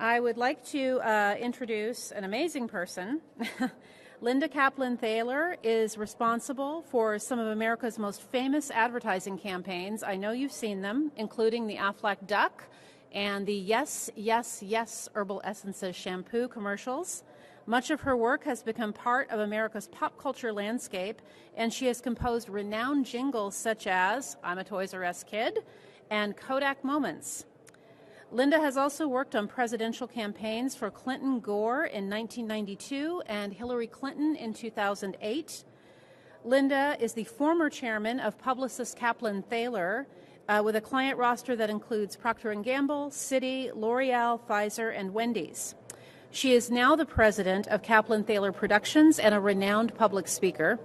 I would like to introduce an amazing person. Linda Kaplan Thaler is responsible for some of America's most famous advertising campaigns. I know you've seen them, including the Aflac Duck and the Yes, Yes, Yes Herbal Essences shampoo commercials. Much of her work has become part of America's pop culture landscape, and she has composed renowned jingles such as I'm a Toys R Us Kid and Kodak Moments. Linda has also worked on presidential campaigns for Clinton Gore in 1992 and Hillary Clinton in 2008. Linda is the former chairman of publicist Kaplan Thaler, with a client roster that includes Procter & Gamble, Citi, L'Oreal, Pfizer, and Wendy's. She is now the president of Kaplan Thaler Productions and a renowned public speaker.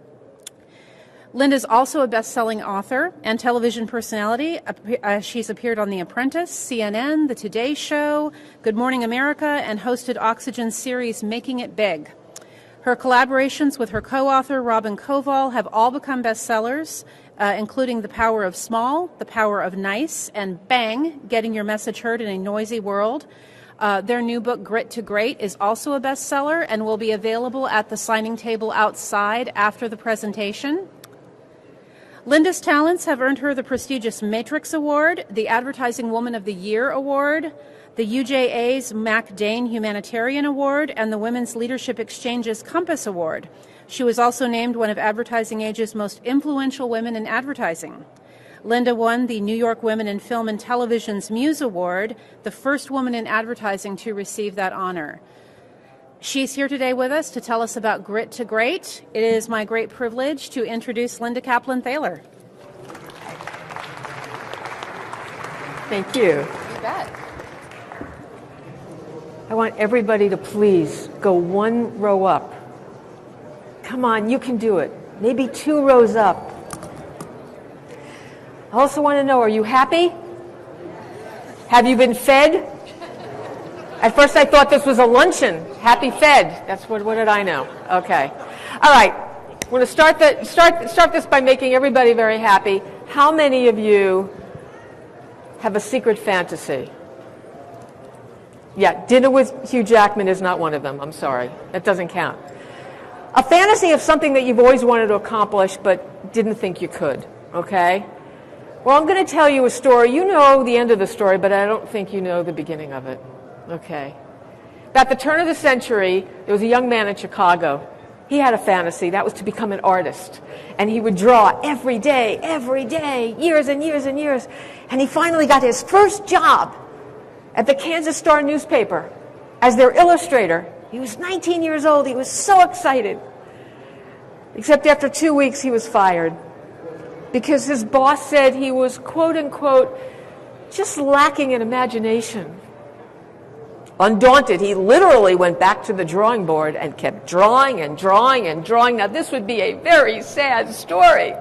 Linda is also a best-selling author and television personality. She's appeared on The Apprentice, CNN, The Today Show, Good Morning America, and hosted Oxygen's series Making It Big. Her collaborations with her co-author, Robin Koval, have all become bestsellers, including The Power of Small, The Power of Nice, and Bang, Getting Your Message Heard in a Noisy World. Their new book, Grit to Great, is also a bestseller and will be available at the signing table outside after the presentation. Linda's talents have earned her the prestigious Matrix Award, the Advertising Woman of the Year Award, the UJA's Mac Dane Humanitarian Award, and the Women's Leadership Exchange's Compass Award. She was also named one of Advertising Age's most influential women in advertising. Linda won the New York Women in Film and Television's Muse Award, the first woman in advertising to receive that honor. She's here today with us to tell us about Grit to Great. It is my great privilege to introduce Linda Kaplan Thaler. Thank you. You bet. I want everybody to please go one row up. Come on, you can do it. Maybe 2 rows up. I also want to know, are you happy? Have you been fed? At first I thought this was a luncheon. Happy fed. That's what did I know? Okay. All right. We're going to start this by making everybody very happy. How many of you have a secret fantasy? Yeah, dinner with Hugh Jackman is not one of them. I'm sorry. That doesn't count. A fantasy of something that you've always wanted to accomplish but didn't think you could. Okay? Well, I'm going to tell you a story. You know the end of the story, but I don't think you know the beginning of it. Okay. About the turn of the century, there was a young man in Chicago. He had a fantasy. That was to become an artist. And he would draw every day, years and years and years. And he finally got his first job at the Kansas Star newspaper as their illustrator. He was 19 years old. He was so excited. Except after 2 weeks, he was fired because his boss said he was, quote unquote, just lacking in imagination. Undaunted, he literally went back to the drawing board and kept drawing and drawing and drawing. Now, this would be a very sad story,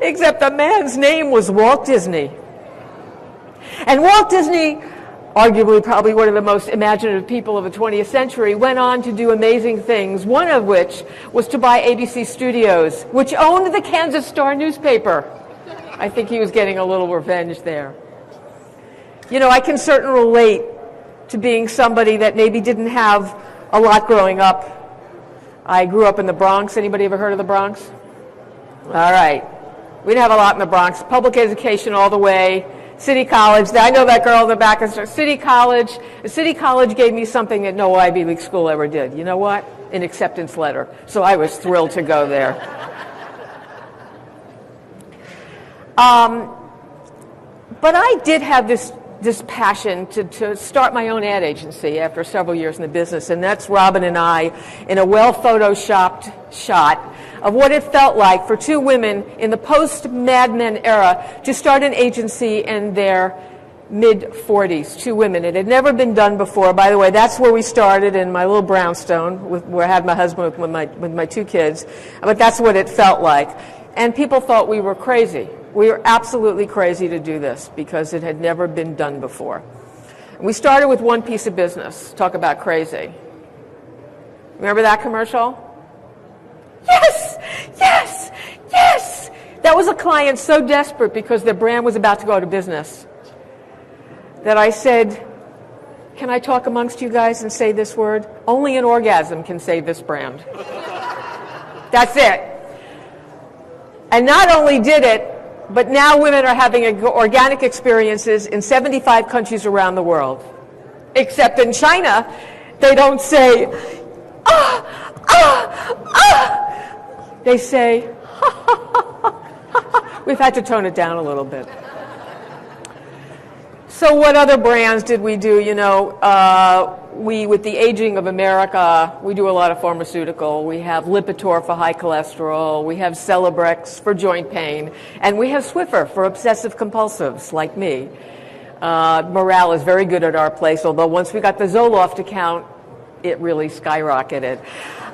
except the man's name was Walt Disney. And Walt Disney, arguably probably one of the most imaginative people of the 20th century, went on to do amazing things, one of which was to buy ABC Studios, which owned the Kansas Star newspaper. I think he was getting a little revenge there. You know, I can certainly relate to being somebody that maybe didn't have a lot growing up. I grew up in the Bronx. Anybody ever heard of the Bronx? All right. We didn't have a lot in the Bronx. Public education all the way. City College. I know that girl in the back. City College. City College gave me something that no Ivy League school ever did. You know what? An acceptance letter. So I was thrilled to go there. But I did have this passion to start my own ad agency after several years in the business, and that's Robin and I in a well-photoshopped shot of what it felt like for 2 women in the post-Mad Men era to start an agency in their mid-40s, 2 women. It had never been done before. By the way, that's where we started in my little brownstone, where I had my husband with my 2 kids, but that's what it felt like. And people thought we were crazy. We were absolutely crazy to do this because it had never been done before. And we started with one piece of business. Talk about crazy. Remember that commercial? Yes! Yes! Yes! That was a client so desperate because their brand was about to go out of business that I said, can I talk amongst you guys and say this word? Only an orgasm can save this brand. That's it. And not only did it, but now women are having organic experiences in 75 countries around the world. Except in China, they don't say, ah, ah, ah. They say, ha, ha, ha, ha. We've had to tone it down a little bit. So what other brands did we do? You know, with the aging of America, we do a lot of pharmaceutical. We have Lipitor for high cholesterol. We have Celebrex for joint pain. And we have Swiffer for obsessive compulsives like me. Morale is very good at our place, although once we got the Zoloft account, it really skyrocketed.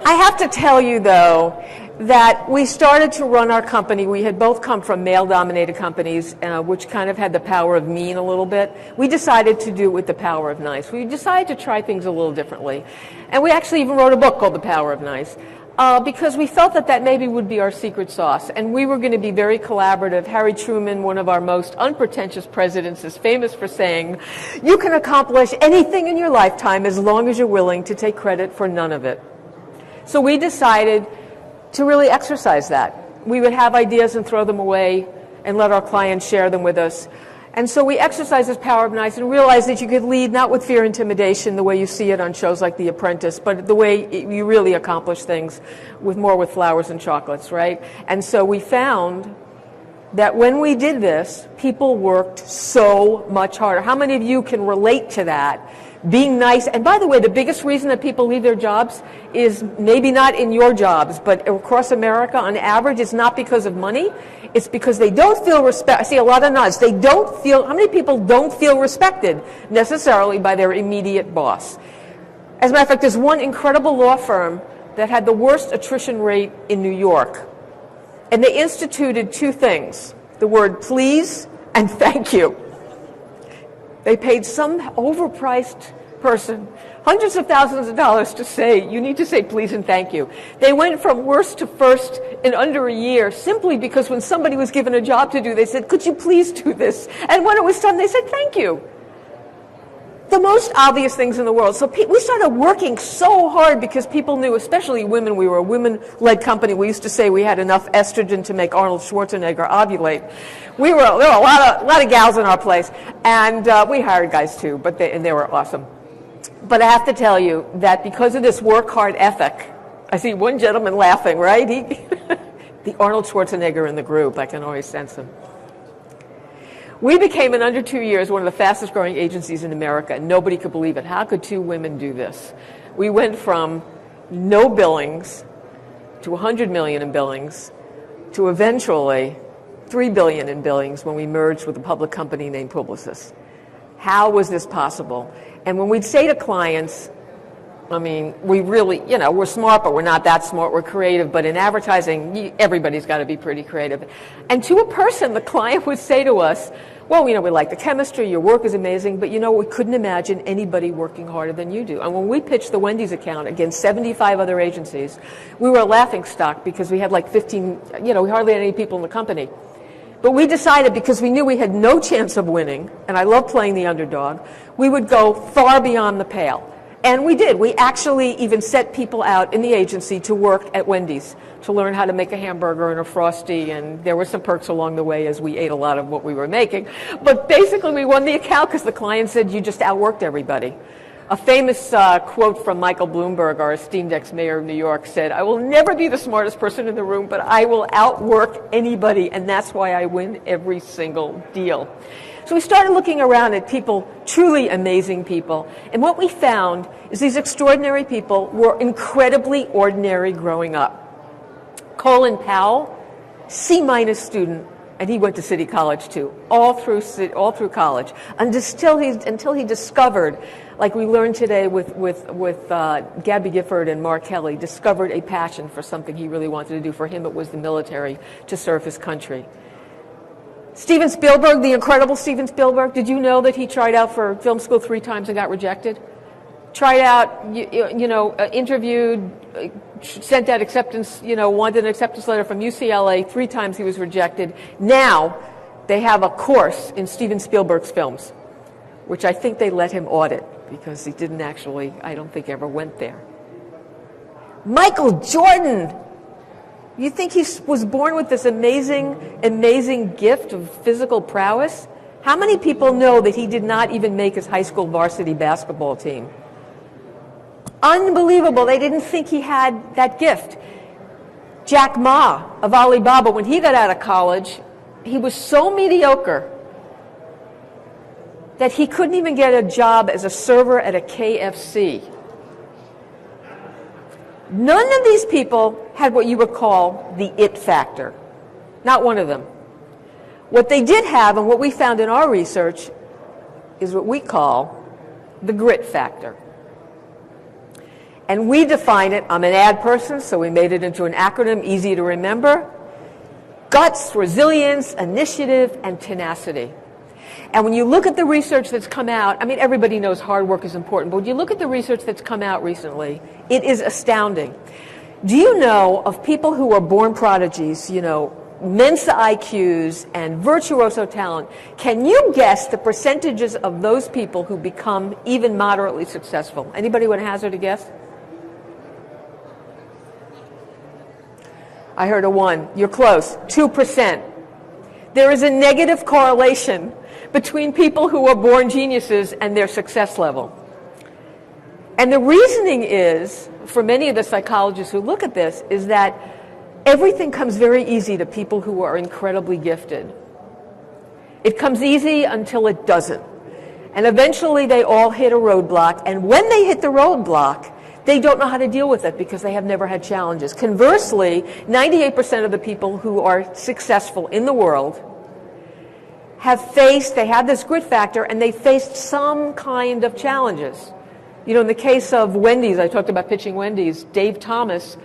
I have to tell you, though, that we started to run our company. We had both come from male-dominated companies, which kind of had the power of mean a little bit. We decided to do it with the power of nice. We decided to try things a little differently. And we actually even wrote a book called The Power of Nice, because we felt that that maybe would be our secret sauce. And we were going to be very collaborative. Harry Truman, one of our most unpretentious presidents, is famous for saying, you can accomplish anything in your lifetime as long as you're willing to take credit for none of it. So we decided to really exercise that. We would have ideas and throw them away and let our clients share them with us. And so we exercised this power of nice and realized that you could lead not with fear and intimidation the way you see it on shows like The Apprentice, but the way you really accomplish things with flowers and chocolates, right? And so we found that when we did this, people worked so much harder. How many of you can relate to that? Being nice. And by the way, the biggest reason that people leave their jobs is maybe not in your jobs, but across America, on average, it's not because of money. It's because they don't feel respect. I see a lot of nods. They don't feel, how many people don't feel respected necessarily by their immediate boss? As a matter of fact, there's one incredible law firm that had the worst attrition rate in New York. And they instituted two things, the word please and thank you. They paid some overpriced person hundreds of thousands of dollars to say, you need to say please and thank you. They went from worst to first in under a year simply because when somebody was given a job to do, they said, could you please do this? And when it was done, they said, thank you. The most obvious things in the world. So we started working so hard because people knew, especially women, we were a women-led company. We used to say we had enough estrogen to make Arnold Schwarzenegger ovulate. There were a lot of gals in our place, and we hired guys too, but they were awesome. But I have to tell you that because of this work-hard ethic, I see one gentleman laughing, right? The Arnold Schwarzenegger in the group, I can always sense him. We became, in under 2 years, one of the fastest growing agencies in America, and nobody could believe it. How could two women do this? We went from no billings to 100 million in billings to eventually 3 billion in billings when we merged with a public company named Publicis. How was this possible? And when we'd say to clients, I mean, we really, we're smart, but we're not that smart. We're creative, but in advertising, everybody's got to be pretty creative. And to a person, the client would say to us, well, we like the chemistry, your work is amazing, but we couldn't imagine anybody working harder than you do. And when we pitched the Wendy's account against 75 other agencies, we were a laughingstock because we had like 15, we hardly had any people in the company. But we decided, because we knew we had no chance of winning, and I love playing the underdog, we would go far beyond the pale. And we did. We actually even set people out in the agency to work at Wendy's to learn how to make a hamburger and a Frosty, and there were some perks along the way as we ate a lot of what we were making. But basically we won the account because the client said, you just outworked everybody. A famous quote from Michael Bloomberg, our esteemed ex-mayor of New York, said, I will never be the smartest person in the room, but I will outwork anybody, and that's why I win every single deal. So we started looking around at people, truly amazing people, and what we found is these extraordinary people were incredibly ordinary growing up. Colin Powell, C- student, and he went to City College too, all through college, until he discovered, like we learned today with Gabby Gifford and Mark Kelly, discovered a passion for something he really wanted to do. For him, it was the military, to serve his country. Steven Spielberg, the incredible Steven Spielberg, did you know that he tried out for film school 3 times and got rejected? Tried out, interviewed, sent out acceptance, wanted an acceptance letter from UCLA. 3 times he was rejected. Now they have a course in Steven Spielberg's films, which I think they let him audit. because he didn't actually, I don't think, ever went there. Michael Jordan! You think he was born with this amazing gift of physical prowess? How many people know that he did not even make his high school varsity basketball team? Unbelievable. They didn't think he had that gift. Jack Ma of Alibaba, when he got out of college, he was so mediocre that he couldn't even get a job as a server at a KFC. None of these people had what you would call the it factor. Not one of them. What they did have, and what we found in our research, is what we call the grit factor. And we define it, I'm an ad person, so we made it into an acronym easy to remember: guts, resilience, initiative, and tenacity. And when you look at the research that's come out, I mean, everybody knows hard work is important, but when you look at the research that's come out recently, it is astounding. Do you know of people who are born prodigies, Mensa IQs and virtuoso talent? Can you guess the percentages of those people who become even moderately successful? Anybody want to hazard a guess? I heard a 1. You're close. 2%. There is a negative correlation between people who are born geniuses and their success level. And the reasoning is, for many of the psychologists who look at this, is that everything comes very easy to people who are incredibly gifted. It comes easy until it doesn't. And eventually they all hit a roadblock, and when they hit the roadblock, they don't know how to deal with it because they have never had challenges. Conversely, 98% of the people who are successful in the world they have this grit factor, and they faced some kind of challenges. In the case of Wendy's, I talked about pitching Wendy's, Dave Thomas,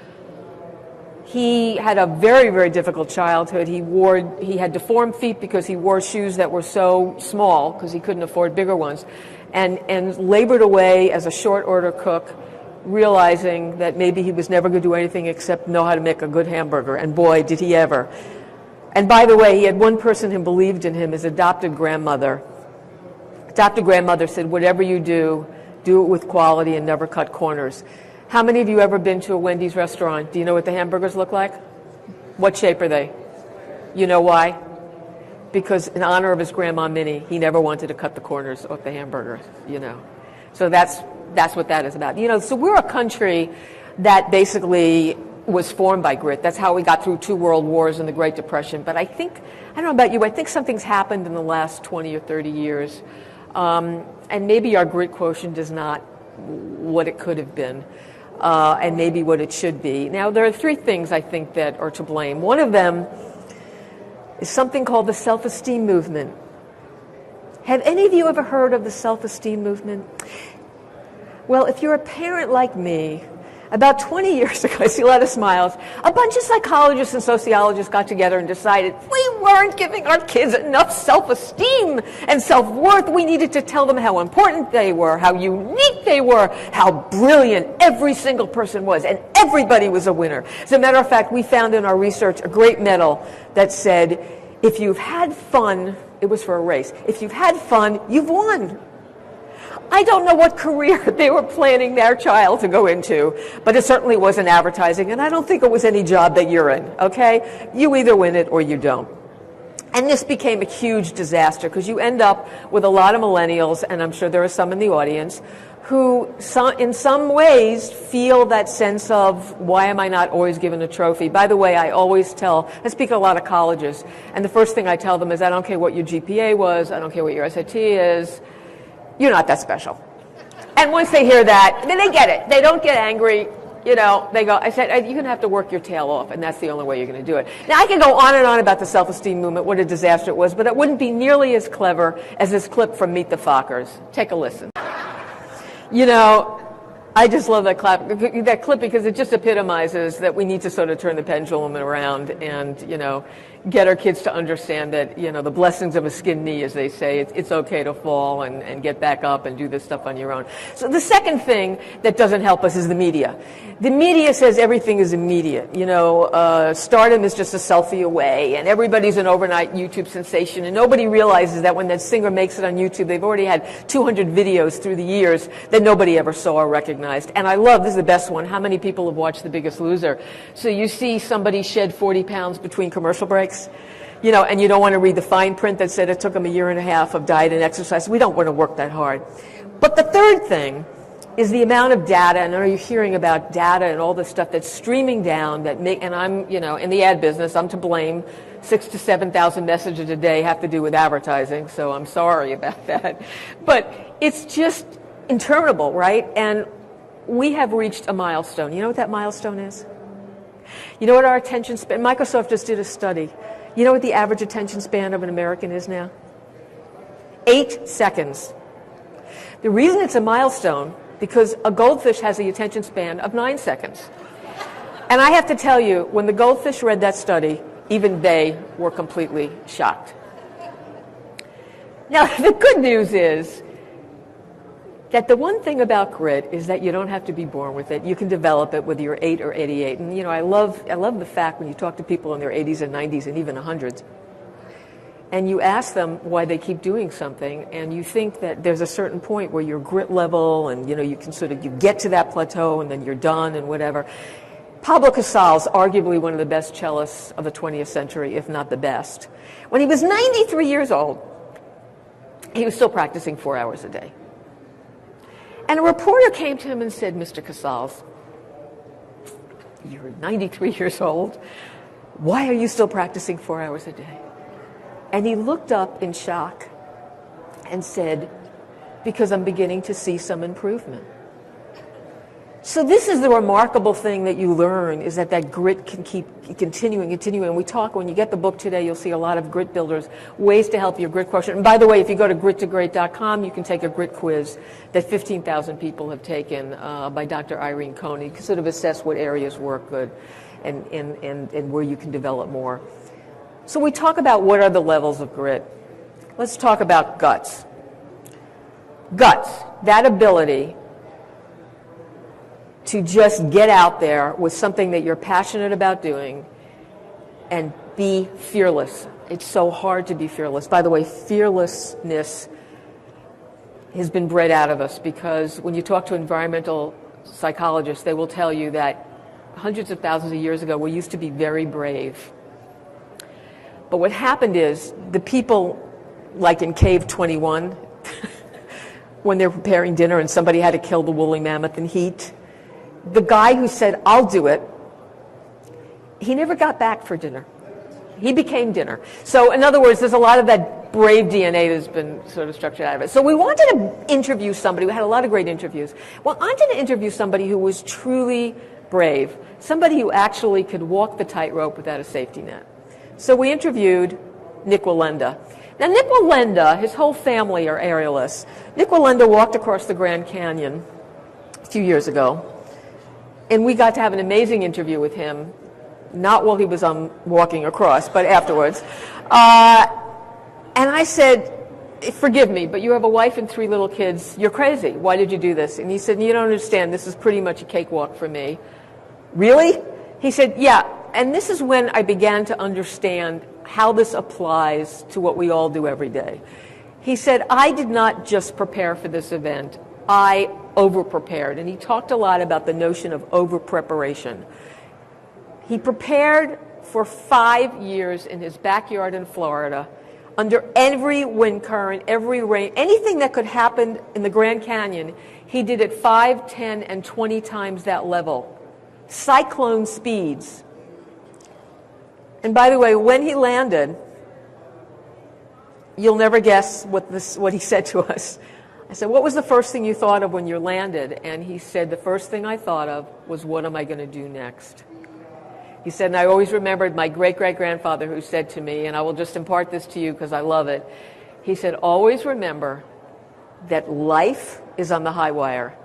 he had a very, very difficult childhood. He had deformed feet because he wore shoes that were so small because he couldn't afford bigger ones, and labored away as a short order cook, realizing that maybe he was never going to do anything except know how to make a good hamburger, and boy, did he ever. And by the way, he had one person who believed in him, his adopted grandmother. Adopted grandmother said, whatever you do it with quality and never cut corners. How many of you ever been to a Wendy's restaurant? Do you know what the hamburgers look like? What shape are they? You know why? Because in honor of his grandma Minnie, he never wanted to cut the corners off the hamburger, So that's what that is about. So we're a country that basically was formed by grit. That's how we got through 2 world wars and the Great Depression. But I don't know about you, I think something's happened in the last 20 or 30 years. And maybe our grit quotient is not what it could have been, and maybe what it should be. Now, there are 3 things I think that are to blame. One of them is something called the self-esteem movement. Have any of you ever heard of the self-esteem movement? Well, if you're a parent like me, about 20 years ago, I see a lot of smiles, a bunch of psychologists and sociologists got together and decided we weren't giving our kids enough self-esteem and self-worth. We needed to tell them how important they were, how unique they were, how brilliant every single person was, and everybody was a winner. As a matter of fact, we found in our research a great medal that said, if you've had fun, it was for a race, if you've had fun, you've won. I don't know what career they were planning their child to go into, but it certainly wasn't advertising, and I don't think it was any job that you're in, okay? You either win it or you don't. And this became a huge disaster because you end up with a lot of millennials, and I'm sure there are some in the audience, who in some ways feel that sense of, why am I not always given a trophy? By the way, I speak at a lot of colleges, and the first thing I tell them is, I don't care what your GPA was, I don't care what your SAT is, you're not that special. And once they hear that, then they get it. They don't get angry. They go, I said, you're going to have to work your tail off, and that's the only way you're going to do it. Now, I can go on and on about the self-esteem movement, what a disaster it was, but it wouldn't be nearly as clever as this clip from Meet the Fockers. Take a listen. I just love that clip because it just epitomizes that we need to sort of turn the pendulum around and, get our kids to understand that, the blessings of a skinned knee, as they say, it's okay to fall and get back up and do this stuff on your own. So the second thing that doesn't help us is the media. The media says everything is immediate. Stardom is just a selfie away, and everybody's an overnight YouTube sensation, and nobody realizes that when that singer makes it on YouTube, they've already had 200 videos through the years that nobody ever saw or recognized. And I love, this is the best one, how many people have watched The Biggest Loser? So you see somebody shed 40 pounds between commercial breaks, and you don't want to read the fine print that said it took them a year and a half of diet and exercise. We don't want to work that hard. But the third thing is the amount of data, and are you hearing about data and all this stuff that's streaming down and I'm, in the ad business, I'm to blame. 6,000 to 7,000 messages a day have to do with advertising, so I'm sorry about that. But it's just interminable, right? And we have reached a milestone. You know what that milestone is? You know what our attention span, Microsoft just did a study. You know what the average attention span of an American is now? 8 seconds. The reason it's a milestone, because a goldfish has the attention span of 9 seconds. And I have to tell you, when the goldfish read that study, even they were completely shocked. Now, the good news is that the one thing about grit is that you don't have to be born with it. You can develop it whether you're 8 or 88. And, I love the fact when you talk to people in their 80s and 90s and even 100s, and you ask them why they keep doing something, and you think that there's a certain point where your grit level and, you can you get to that plateau and then you're done and whatever. Pablo Casals, arguably one of the best cellists of the 20th century, if not the best. When he was 93 years old, he was still practicing 4 hours a day. And a reporter came to him and said, Mr. Casals, you're 93 years old. Why are you still practicing 4 hours a day? And he looked up in shock and said, because I'm beginning to see some improvement. So this is the remarkable thing that you learn, is that grit can keep continuing. And we talk, when you get the book today, you'll see a lot of grit builders, ways to help your grit quotient. And by the way, if you go to grittogreat.com, you can take a grit quiz that 15,000 people have taken by Dr. Irene Cohn. You can sort of assess what areas work good and where you can develop more. So we talk about what are the levels of grit. Let's talk about guts. Guts, that ability to just get out there with something that you're passionate about doing and be fearless. It's so hard to be fearless. By the way, fearlessness has been bred out of us, because when you talk to environmental psychologists, they will tell you that hundreds of thousands of years ago, we used to be very brave. But what happened is the people, like in Cave 21, when they're preparing dinner and somebody had to kill the woolly mammoth in heat, the guy who said, I'll do it, he never got back for dinner. He became dinner. So in other words, there's a lot of that brave DNA that's been sort of structured out of it. So we wanted to interview somebody. We had a lot of great interviews. Well, I wanted to interview somebody who was truly brave, somebody who actually could walk the tightrope without a safety net. So we interviewed Nick Wallenda. Now, Nick Wallenda, his whole family are aerialists. Nick Wallenda walked across the Grand Canyon a few years ago. And we got to have an amazing interview with him, not while he was walking across, but afterwards. And I said, forgive me, but you have a wife and 3 little kids. You're crazy. Why did you do this? And he said, you don't understand. This is pretty much a cakewalk for me. Really? He said, yeah. And this is when I began to understand how this applies to what we all do every day. He said, I did not just prepare for this event. I over-prepared. And he talked a lot about the notion of over-preparation. He prepared for 5 years in his backyard in Florida, under every wind current, every rain, anything that could happen in the Grand Canyon. He did it 5, 10, and 20 times that level. Cyclone speeds. And by the way, when he landed, you'll never guess what he said to us. I said, what was the first thing you thought of when you landed? And he said, the first thing I thought of was, what am I going to do next? He said, and I always remembered my great-great-grandfather who said to me, and I will just impart this to you because I love it. He said, always remember that life is on the high wire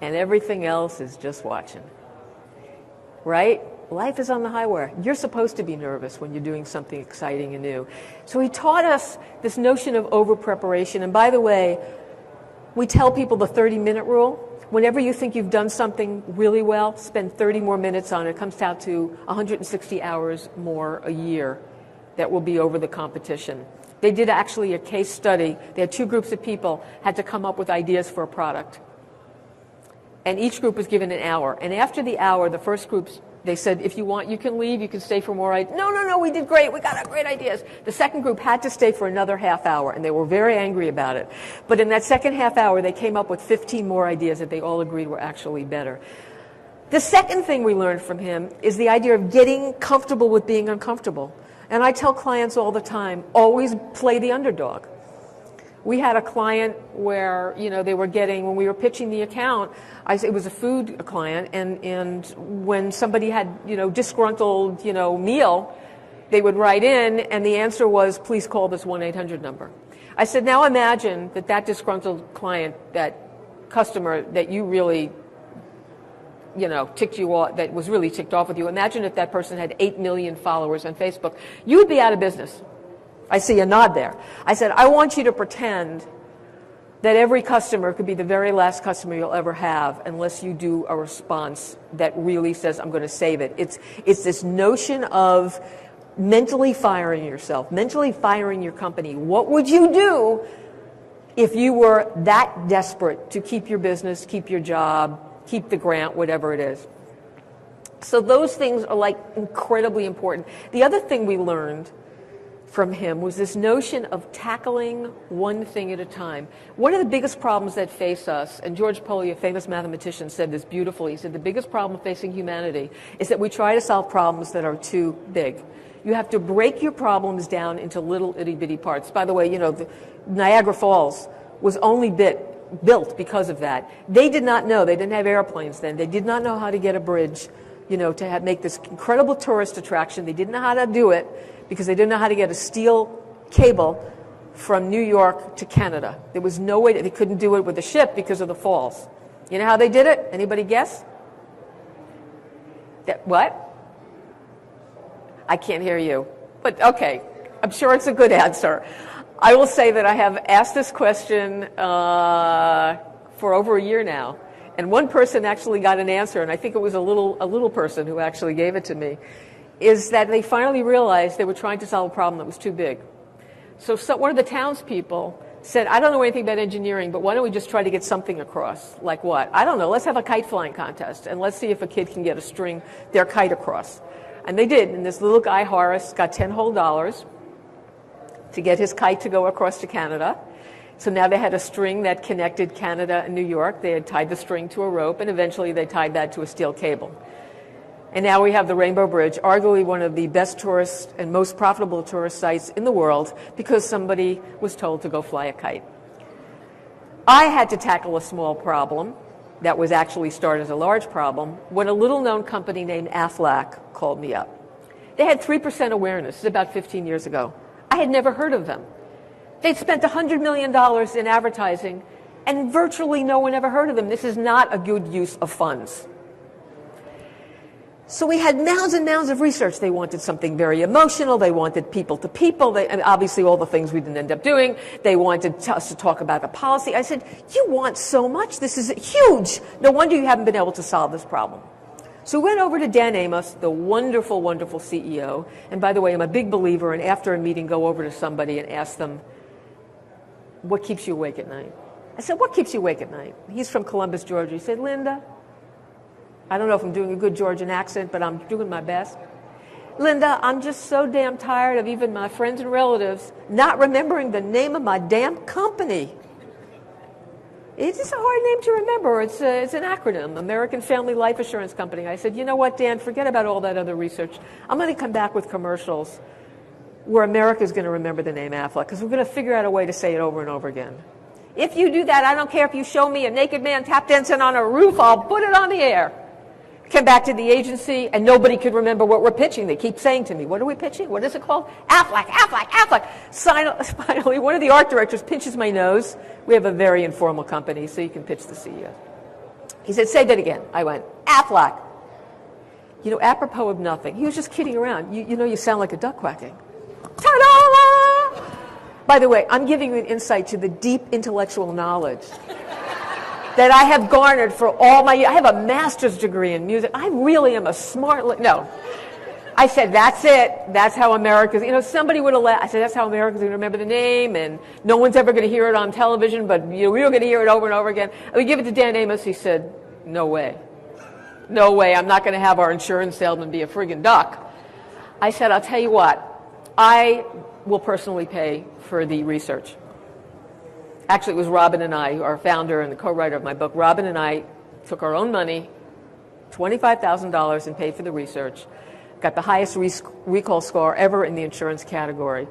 and everything else is just watching. Right? Life is on the highway. You're supposed to be nervous when you're doing something exciting and new. So he taught us this notion of over-preparation. And by the way, we tell people the 30-minute rule. Whenever you think you've done something really well, spend 30 more minutes on it. It comes out to 160 hours more a year that will be over the competition. They did actually a case study. They had two groups of people, had to come up with ideas for a product. And each group was given an hour. And after the hour, the first group, they said, if you want, you can leave, you can stay for more ideas. No, we did great, we got our great ideas. The second group had to stay for another half hour, and they were very angry about it. But in that second half hour, they came up with 15 more ideas that they all agreed were actually better. The second thing we learned from him is the idea of getting comfortable with being uncomfortable. And I tell clients all the time, always play the underdog. We had a client where, they were getting, when we were pitching the account, it was a food client, and when somebody had, disgruntled, meal, they would write in, and the answer was, please call this 1-800 number. I said, now imagine that disgruntled client, that customer that you really, ticked you off, that was really ticked off with you. Imagine if that person had 8 million followers on Facebook. You would be out of business. I see a nod there. I said, I want you to pretend that every customer could be the very last customer you'll ever have unless you do a response that really says, I'm going to save it. It's this notion of mentally firing yourself, mentally firing your company. What would you do if you were that desperate to keep your business, keep your job, keep the grant, whatever it is? So those things are incredibly important. The other thing we learned from him was this notion of tackling one thing at a time. One of the biggest problems that face us, and George Polya, a famous mathematician, said this beautifully. He said the biggest problem facing humanity is that we try to solve problems that are too big. You have to break your problems down into little itty-bitty parts. By the way, the Niagara Falls was only built because of that. They did not know. They didn't have airplanes then. They did not know how to get a bridge, to make this incredible tourist attraction. They didn't know how to do it, because they didn't know how to get a steel cable from New York to Canada. There was no way they couldn't do it with a ship because of the falls. You know how they did it? Anybody guess? What? I can't hear you. But okay, I'm sure it's a good answer. I will say that I have asked this question for over a year now. And one person actually got an answer, and I think it was a little person who actually gave it to me, is that they finally realized they were trying to solve a problem that was too big. So one of the townspeople said, I don't know anything about engineering, but why don't we just try to get something across? Like what? I don't know. Let's have a kite flying contest, and let's see if a kid can get their kite across. And they did, and this little guy, Horace, got $10 whole to get his kite to go across to Canada. So now they had a string that connected Canada and New York. They had tied the string to a rope, and eventually they tied that to a steel cable. And now we have the Rainbow Bridge, arguably one of the best tourist and most profitable tourist sites in the world, because somebody was told to go fly a kite. I had to tackle a small problem that was actually started as a large problem when a little-known company named Aflac called me up. They had 3% awareness. This is about 15 years ago. I had never heard of them. They'd spent $100 million in advertising, and virtually no one ever heard of them. This is not a good use of funds. So we had mounds and mounds of research. They wanted something very emotional. They wanted people to people. And obviously all the things we didn't end up doing. They wanted us to talk about the policy. I said, you want so much. This is huge. No wonder you haven't been able to solve this problem. So we went over to Dan Amos, the wonderful, wonderful CEO. And by the way, I'm a big believer in after a meeting, go over to somebody and ask them, what keeps you awake at night? I said, what keeps you awake at night? He's from Columbus, Georgia. He said, Linda, I don't know if I'm doing a good Georgian accent, but I'm doing my best. Linda, I'm just so damn tired of even my friends and relatives not remembering the name of my damn company. It's just a hard name to remember. It's an acronym, American Family Life Assurance Company. I said, you know what, Dan, forget about all that other research. I'm going to come back with commercials where America's going to remember the name Aflac, because we're going to figure out a way to say it over and over again. If you do that, I don't care if you show me a naked man tap dancing on a roof, I'll put it on the air. Came back to the agency, and nobody could remember what we're pitching. They keep saying to me, what are we pitching? What is it called? Aflac, Aflac, Aflac. Finally, one of the art directors pinches my nose. We have a very informal company, so you can pitch the CEO. He said, say that again. I went, Aflac. You know, apropos of nothing. He was just kidding around. You know, you sound like a duck quacking. Ta-da! By the way, I'm giving you an insight to the deep intellectual knowledge that I have garnered for all my years. I have a master's degree in music. I really am a smart... No. I said, that's it. That's how America's... You know, somebody would have laughed. I said, that's how America's going to remember the name, and no one's ever going to hear it on television, but you know, we were going to hear it over and over again. And we give it to Dan Amos. He said, no way. No way. I'm not going to have our insurance salesman be a friggin' duck. I said, I'll tell you what. I will personally pay for the research. Actually, it was Robin and I, our founder and the co-writer of my book. Robin and I took our own money, $25,000, and paid for the research. Got the highest recall score ever in the insurance category.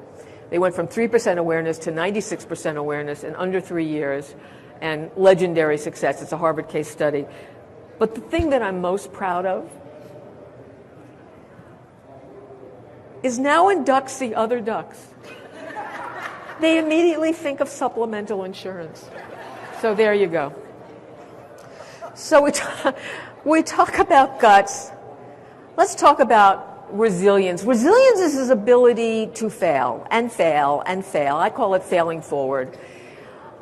They went from 3% awareness to 96% awareness in under 3 years, and legendary success. It's a Harvard case study. But the thing that I'm most proud of is now when ducks see other ducks, they immediately think of supplemental insurance. So there you go. So we talk about guts. Let's talk about resilience. Resilience is his ability to fail and fail and fail. I call it failing forward.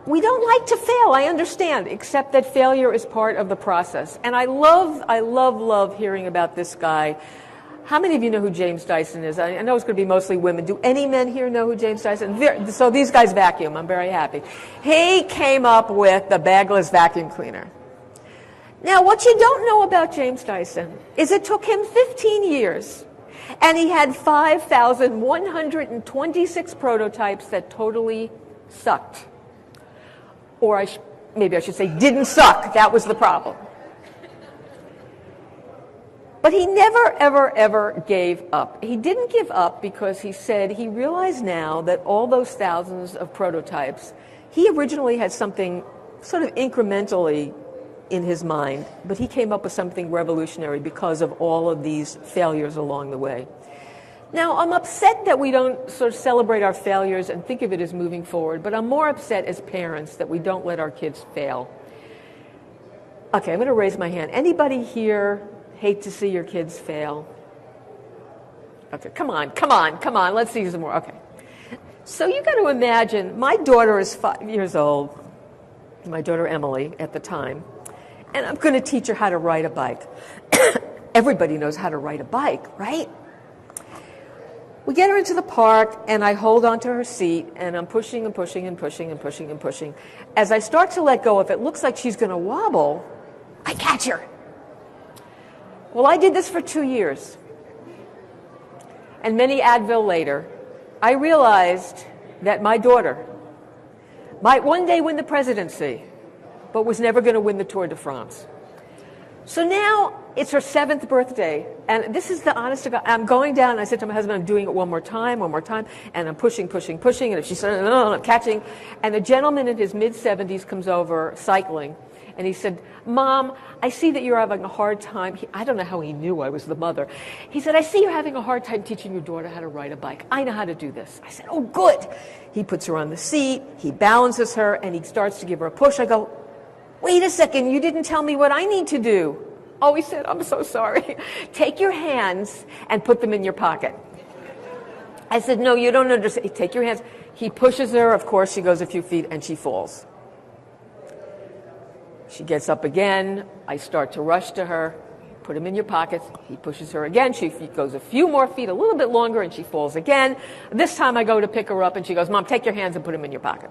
We don't like to fail, I understand, except that failure is part of the process. And I love hearing about this guy. How many of you know who James Dyson is? I know it's going to be mostly women. Do any men here know who James Dyson is? So these guys vacuum. I'm very happy. He came up with the bagless vacuum cleaner. Now, what you don't know about James Dyson is it took him 15 years, and he had 5,126 prototypes that totally sucked. Or maybe I should say didn't suck. That was the problem. But he never, ever, ever gave up. He didn't give up because he said he realized now that all those thousands of prototypes, he originally had something sort of incrementally in his mind, but he came up with something revolutionary because of all of these failures along the way. Now, I'm upset that we don't sort of celebrate our failures and think of it as moving forward, but I'm more upset as parents that we don't let our kids fail. Okay, I'm going to raise my hand. Anybody here hate to see your kids fail? Okay, come on. Let's see some more. Okay. So you got to imagine, my daughter is 5 years old, my daughter Emily at the time, and I'm going to teach her how to ride a bike. Everybody knows how to ride a bike, right? We get her into the park, and I hold onto her seat, and I'm pushing and pushing and pushing and pushing and pushing. As I start to let go, if it looks like she's going to wobble, I catch her. Well, I did this for 2 years. And many Advil later, I realized that my daughter might one day win the presidency, but was never going to win the Tour de France. So now it's her 7th birthday, and this is the honest to God. I'm going down, and I said to my husband, I'm doing it one more time, and I'm pushing, and if she said, no, I'm catching. And a gentleman in his mid-70s comes over cycling, and he said, Mom, I see that you're having a hard time. I don't know how he knew I was the mother. He said, I see you're having a hard time teaching your daughter how to ride a bike. I know how to do this. I said, oh, good. He puts her on the seat, he balances her, and he starts to give her a push. I go, wait a second, you didn't tell me what I need to do. Oh, he said, I'm so sorry. Take your hands and put them in your pocket. I said, no, you don't understand. Take your hands. He pushes her. Of course, she goes a few feet and she falls. She gets up again. I start to rush to her. Put them in your pockets. He pushes her again. She goes a few more feet, a little bit longer, and she falls again. This time I go to pick her up, and she goes, Mom, take your hands and put them in your pocket.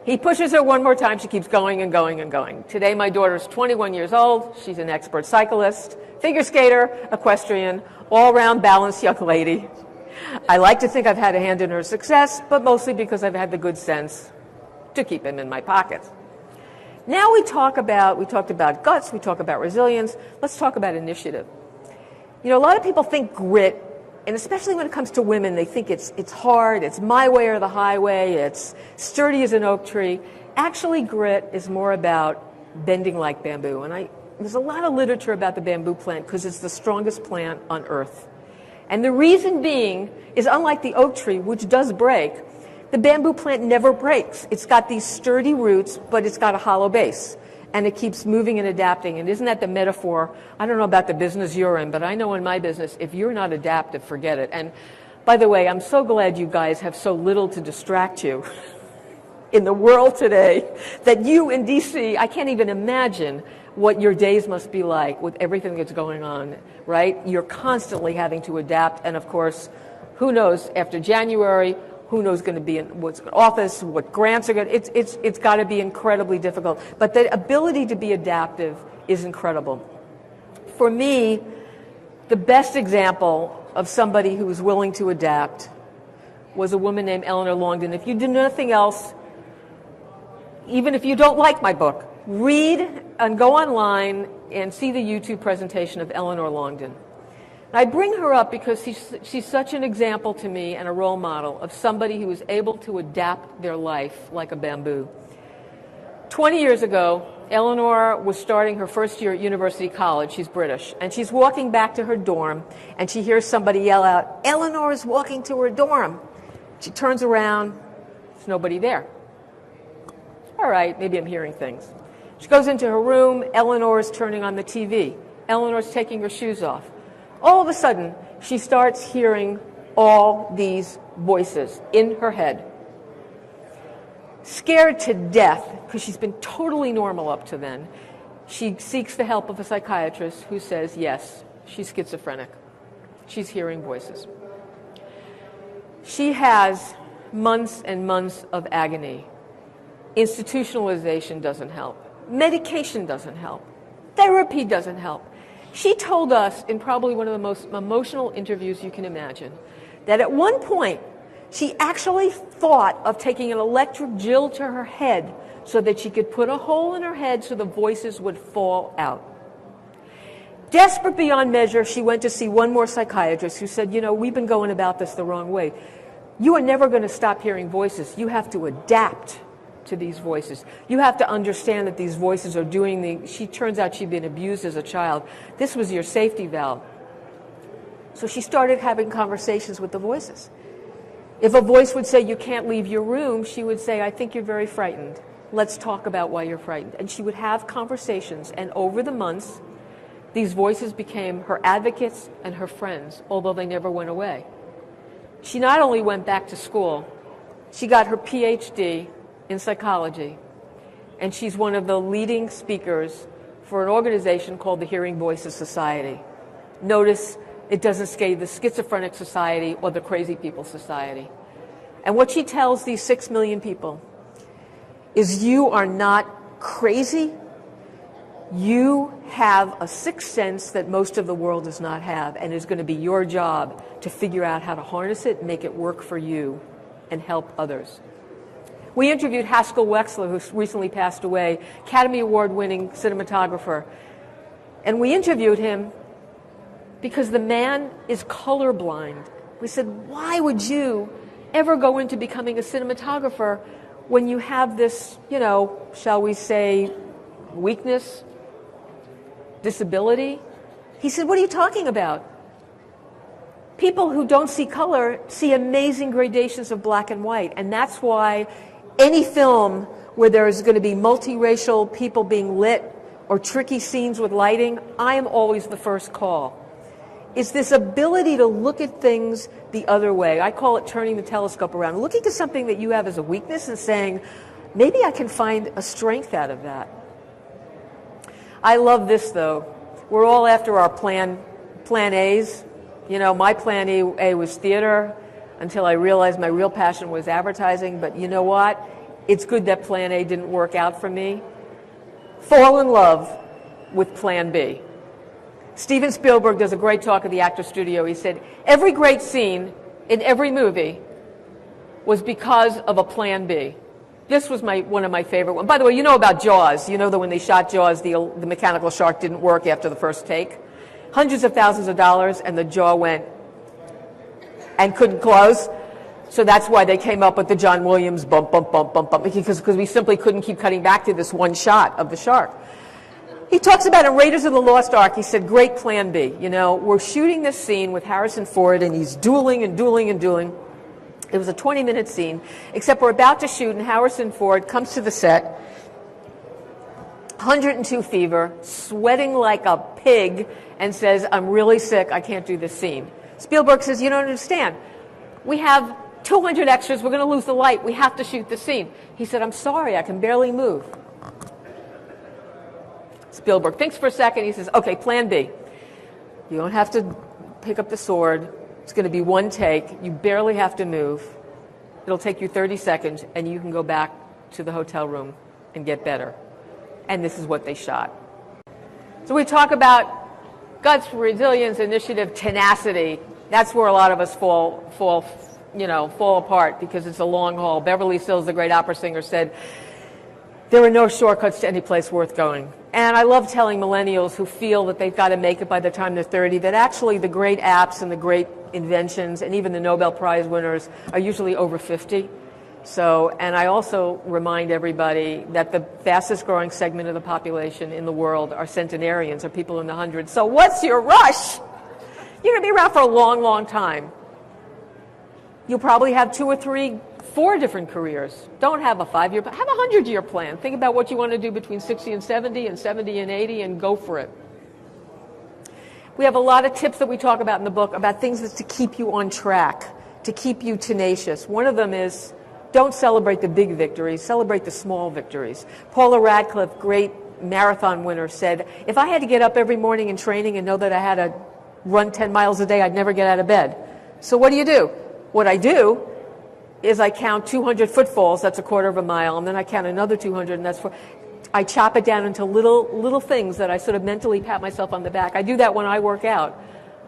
He pushes her one more time. She keeps going and going and going. Today, my daughter's 21 years old. She's an expert cyclist, figure skater, equestrian, all-round balanced young lady. I like to think I've had a hand in her success, but mostly because I've had the good sense to keep him in my pockets. Now we talked about guts, we talk about resilience. Let's talk about initiative. You know, a lot of people think grit, and especially when it comes to women, they think it's hard, it's my way or the highway, it's sturdy as an oak tree. Actually, grit is more about bending like bamboo. And there's a lot of literature about the bamboo plant because it's the strongest plant on earth. And the reason being is, unlike the oak tree, which does break, the bamboo plant never breaks. It's got these sturdy roots, but it's got a hollow base. and it keeps moving and adapting. And isn't that the metaphor? I don't know about the business you're in, but I know in my business, if you're not adaptive, forget it. And by the way, I'm so glad you guys have so little to distract you in the world today that you in DC, I can't even imagine what your days must be like with everything that's going on, right? You're constantly having to adapt. And of course, who knows, after January, who knows going to be in what's office, what grants are going to, it's got to be incredibly difficult. But the ability to be adaptive is incredible. For me, the best example of somebody who was willing to adapt was a woman named Eleanor Longden. If you do nothing else, even if you don't like my book, read and go online and see the YouTube presentation of Eleanor Longden. I bring her up because she's such an example to me and a role model of somebody who was able to adapt their life like a bamboo. 20 years ago, Eleanor was starting her first year at University College. She's British. And she's walking back to her dorm, and she hears somebody yell out, "Eleanor is walking to her dorm." She turns around. There's nobody there. All right, maybe I'm hearing things. She goes into her room. Eleanor is turning on the TV. Eleanor's taking her shoes off. All of a sudden, she starts hearing all these voices in her head. Scared to death, because she's been totally normal up to then, she seeks the help of a psychiatrist who says, yes, she's schizophrenic. She's hearing voices. She has months and months of agony. Institutionalization doesn't help. Medication doesn't help. Therapy doesn't help. She told us in probably one of the most emotional interviews you can imagine that at one point she actually thought of taking an electric drill to her head so that she could put a hole in her head so the voices would fall out. Desperate beyond measure, she went to see one more psychiatrist who said, you know, we've been going about this the wrong way. You are never going to stop hearing voices. You have to adapt to these voices. You have to understand that these voices are doing she turns out she'd been abused as a child. This was your safety valve. So she started having conversations with the voices. If a voice would say, you can't leave your room, she would say, I think you're very frightened. Let's talk about why you're frightened. And she would have conversations, and over the months, these voices became her advocates and her friends, although they never went away. She not only went back to school, she got her PhD in psychology, and she's one of the leading speakers for an organization called the Hearing Voices Society. Notice it doesn't say the Schizophrenic Society or the Crazy People Society. And what she tells these 6 million people is you are not crazy. You have a sixth sense that most of the world does not have, and it's going to be your job to figure out how to harness it, make it work for you, and help others. We interviewed Haskell Wexler, who recently passed away, Academy Award-winning cinematographer. And we interviewed him because the man is colorblind. We said, why would you ever go into becoming a cinematographer when you have this, you know, shall we say, weakness, disability? He said, what are you talking about? People who don't see color see amazing gradations of black and white, and that's why any film where there's going to be multiracial people being lit or tricky scenes with lighting, I am always the first call. It's this ability to look at things the other way. I call it turning the telescope around, looking at something that you have as a weakness and saying, maybe I can find a strength out of that. I love this, though. We're all after our plan A's. You know, my plan A was theater until I realized my real passion was advertising. But you know what? It's good that plan A didn't work out for me. Fall in love with plan B. Steven Spielberg does a great talk at the Actors Studio. He said, every great scene in every movie was because of a plan B. This was one of my favorite ones. By the way, you know about Jaws. You know that when they shot Jaws, the mechanical shark didn't work after the first take. Hundreds of thousands of dollars, and the jaw went and couldn't close. So that's why they came up with the John Williams bump, bump, bump, bump, bump, because we simply couldn't keep cutting back to this one shot of the shark. He talks about in Raiders of the Lost Ark, he said, great plan B. You know, we're shooting this scene with Harrison Ford, and he's dueling and dueling and dueling. It was a 20-minute scene, except we're about to shoot, and Harrison Ford comes to the set, 102 fever, sweating like a pig, and says, I'm really sick, I can't do this scene. Spielberg says, you don't understand. We have 200 extras, we're going to lose the light, we have to shoot the scene. He said, I'm sorry, I can barely move. Spielberg thinks for a second, he says, okay, plan B. You don't have to pick up the sword, it's going to be one take, you barely have to move. It'll take you 30 seconds, and you can go back to the hotel room and get better. And this is what they shot. So we talk about guts, resilience, initiative, tenacity. That's where a lot of us fall apart because it's a long haul. Beverly Sills, the great opera singer, said, there are no shortcuts to any place worth going. And I love telling millennials who feel that they've got to make it by the time they're 30 that actually the great apps and the great inventions and even the Nobel Prize winners are usually over 50. So, and I also remind everybody that the fastest growing segment of the population in the world are centenarians, or people in the hundreds. So what's your rush? You're going to be around for a long, long time. You'll probably have 2 or 3, 4 different careers. Don't have a 5-year plan. Have a 100-year plan. Think about what you want to do between 60 and 70 and 70 and 80 and go for it. We have a lot of tips that we talk about in the book about things that's to keep you on track, to keep you tenacious. One of them is don't celebrate the big victories, celebrate the small victories. Paula Radcliffe, great marathon winner, said, if I had to get up every morning in training and know that I had to run 10 miles a day, I'd never get out of bed. So what do? What I do is I count 200 footfalls, that's a quarter of a mile, and then I count another 200, and that's I chop it down into little things that I sort of mentally pat myself on the back. I do that when I work out.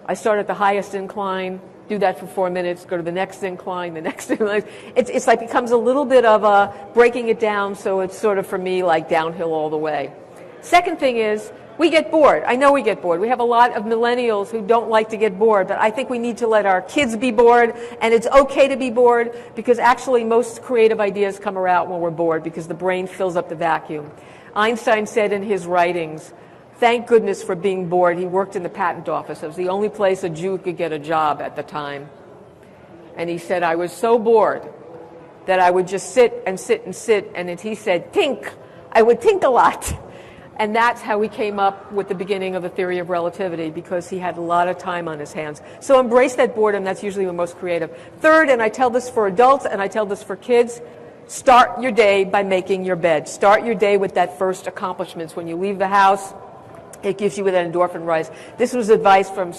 I start at the highest incline, do that for 4 minutes, go to the next incline, the next incline. It's like becomes a little bit of a breaking it down, so it's sort of for me like downhill all the way. Second thing is, we get bored. I know we get bored. We have a lot of millennials who don't like to get bored, but I think we need to let our kids be bored, and it's okay to be bored because actually most creative ideas come around when we're bored because the brain fills up the vacuum. Einstein said in his writings, thank goodness for being bored. He worked in the patent office. It was the only place a Jew could get a job at the time. And he said, I was so bored that I would just sit and sit and sit, and he said, think. I would think a lot. And that's how he came up with the beginning of the theory of relativity, because he had a lot of time on his hands. So embrace that boredom. That's usually the most creative. Third, and I tell this for adults and I tell this for kids, start your day by making your bed. Start your day with that first accomplishments. When you leave the house, it gives you that endorphin rise. This was advice from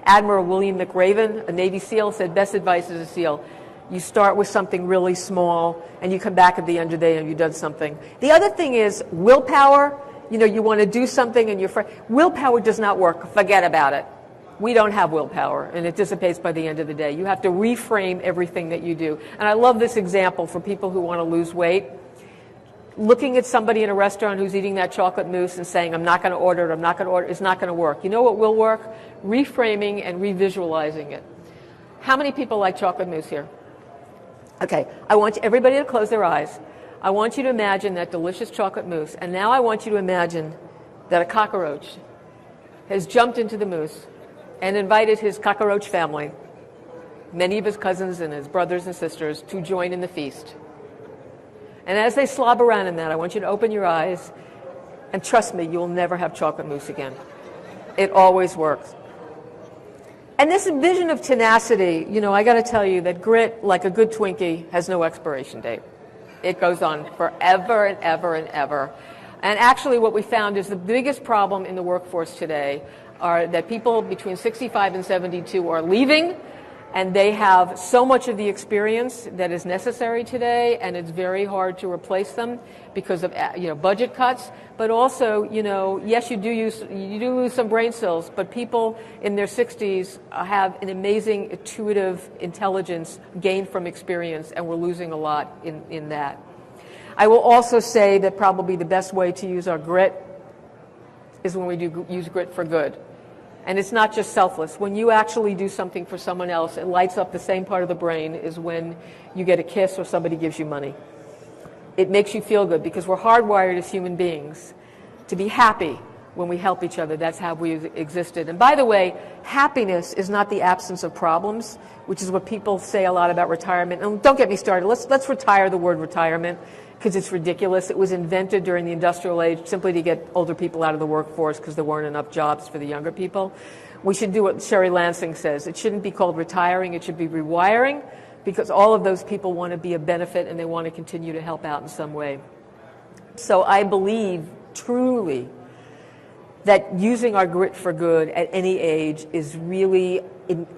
Admiral William McRaven, a Navy SEAL, said best advice as a SEAL. You start with something really small, and you come back at the end of the day and you've done something. The other thing is willpower. You want to do something and willpower does not work. Forget about it. We don't have willpower, and it dissipates by the end of the day. You have to reframe everything that you do. And I love this example for people who want to lose weight. Looking at somebody in a restaurant who's eating that chocolate mousse and saying, I'm not going to order it, is not going to work. You know what will work? Reframing and revisualizing it. How many people like chocolate mousse here? Okay, I want everybody to close their eyes. I want you to imagine that delicious chocolate mousse, and now I want you to imagine that a cockroach has jumped into the mousse and invited his cockroach family, many of his cousins and his brothers and sisters, to join in the feast. And as they slob around in that, I want you to open your eyes, and trust me, you'll never have chocolate mousse again. It always works. And this vision of tenacity, I got to tell you that grit, like a good Twinkie, has no expiration date. It goes on forever and ever and ever. And actually what we found is the biggest problem in the workforce today are that people between 65 and 72 are leaving, and they have so much of the experience that is necessary today, and it's very hard to replace them because of budget cuts. But also, yes, you do lose some brain cells, but people in their 60s have an amazing intuitive intelligence gained from experience, and we're losing a lot in that. I will also say that probably the best way to use our grit is when we use grit for good. And it's not just selfless. When you actually do something for someone else, it lights up the same part of the brain as when you get a kiss or somebody gives you money. It makes you feel good because we're hardwired as human beings to be happy when we help each other. That's how we existed. And by the way, happiness is not the absence of problems, which is what people say a lot about retirement. And don't get me started. Let's retire the word retirement. because it's ridiculous. It was invented during the industrial age simply to get older people out of the workforce because there weren't enough jobs for the younger people. We should do what Sherry Lansing says. It shouldn't be called retiring. It should be rewiring, because all of those people want to be a benefit and they want to continue to help out in some way. So I believe truly that using our grit for good at any age is really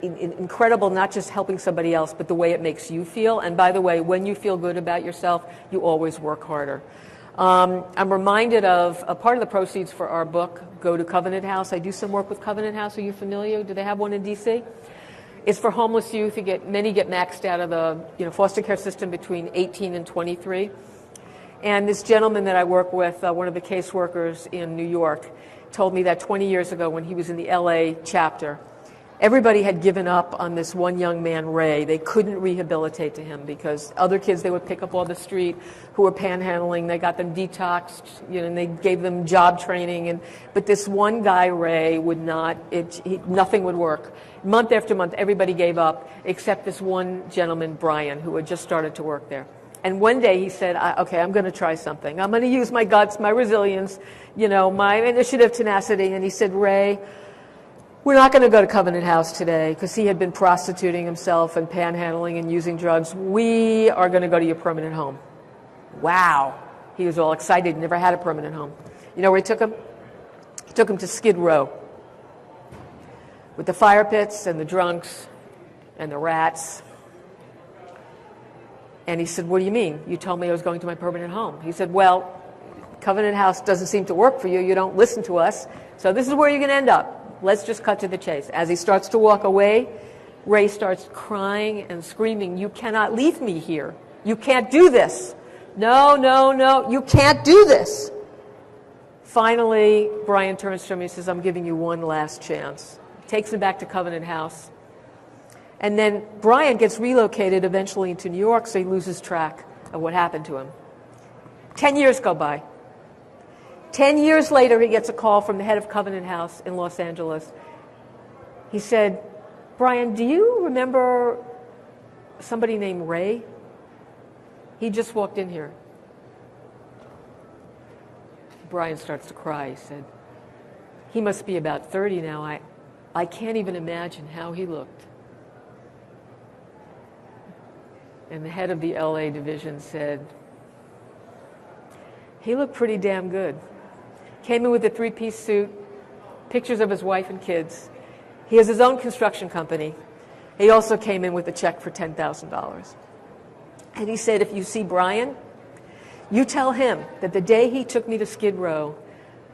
incredible, not just helping somebody else, but the way it makes you feel. And by the way, when you feel good about yourself, you always work harder. I'm reminded of a part of the proceeds for our book go to Covenant House. I do some work with Covenant House. Are you familiar? Do they have one in D.C.? It's for homeless youth. Many get maxed out of the foster care system between 18 and 23. And this gentleman that I work with, one of the caseworkers in New York, told me that 20 years ago when he was in the LA chapter, everybody had given up on this one young man, Ray. They couldn't rehabilitate to him because other kids they would pick up off the street who were panhandling, they got them detoxed, and they gave them job training. But this one guy, Ray, would not, nothing would work. Month after month, everybody gave up except this one gentleman, Brian, who had just started to work there. And one day he said, okay, I'm going to try something. I'm going to use my guts, my resilience, my initiative, tenacity. And he said, Ray, we're not going to go to Covenant House today, because he had been prostituting himself and panhandling and using drugs. We are going to go to your permanent home. Wow. He was all excited. He never had a permanent home. You know where he took him? He took him to Skid Row with the fire pits and the drunks and the rats. And he said, what do you mean? You told me I was going to my permanent home. He said, well, Covenant House doesn't seem to work for you. You don't listen to us. So this is where you're going to end up. Let's just cut to the chase. As he starts to walk away, Ray starts crying and screaming, you cannot leave me here. You can't do this. No, no, no, you can't do this. Finally, Brian turns to him and he says, I'm giving you one last chance. Takes him back to Covenant House. And then Brian gets relocated eventually into New York, so he loses track of what happened to him. 10 years go by. 10 years later, he gets a call from the head of Covenant House in Los Angeles. He said, Brian, do you remember somebody named Ray? He just walked in here. Brian starts to cry. He said, he must be about 30 now. I can't even imagine how he looked. And the head of the LA division said, he looked pretty damn good. Came in with a three-piece suit, pictures of his wife and kids. He has his own construction company. He also came in with a check for $10,000. And he said, if you see Brian, you tell him that the day he took me to Skid Row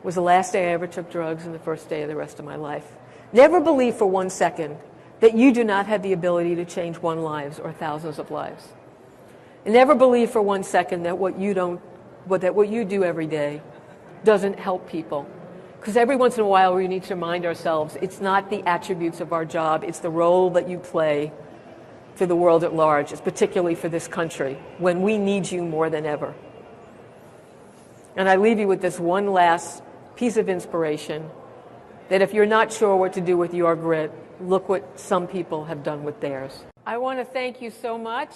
was the last day I ever took drugs and the first day of the rest of my life. Never believe for 1 second that you do not have the ability to change one lives or thousands of lives. And never believe for 1 second that what you do every day doesn't help people. Because every once in a while we need to remind ourselves it's not the attributes of our job, it's the role that you play for the world at large, it's particularly for this country, when we need you more than ever. And I leave you with this one last piece of inspiration, that if you're not sure what to do with your grit, look what some people have done with theirs. I want to thank you so much.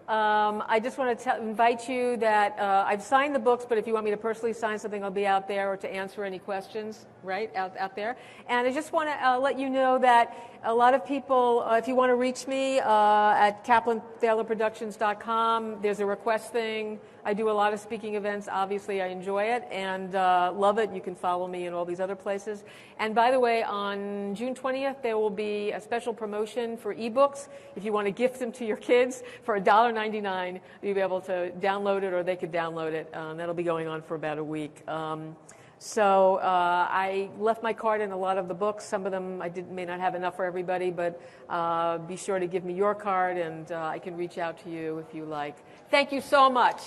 I just want to invite you that I've signed the books, but if you want me to personally sign something, I'll be out there, or to answer any questions, right, out there. And I just want to let you know that a lot of people, if you want to reach me at KaplanThalerProductions.com, there's a request thing. I do a lot of speaking events. Obviously, I enjoy it and love it. You can follow me in all these other places. And by the way, on June 20th, there will be a special promotion for ebooks. If you want to gift them to your kids for $1.99, you'll be able to download it, or they could download it. That'll be going on for about a week. So I left my card in a lot of the books. Some of them may not have enough for everybody, but be sure to give me your card, and I can reach out to you if you like. Thank you so much.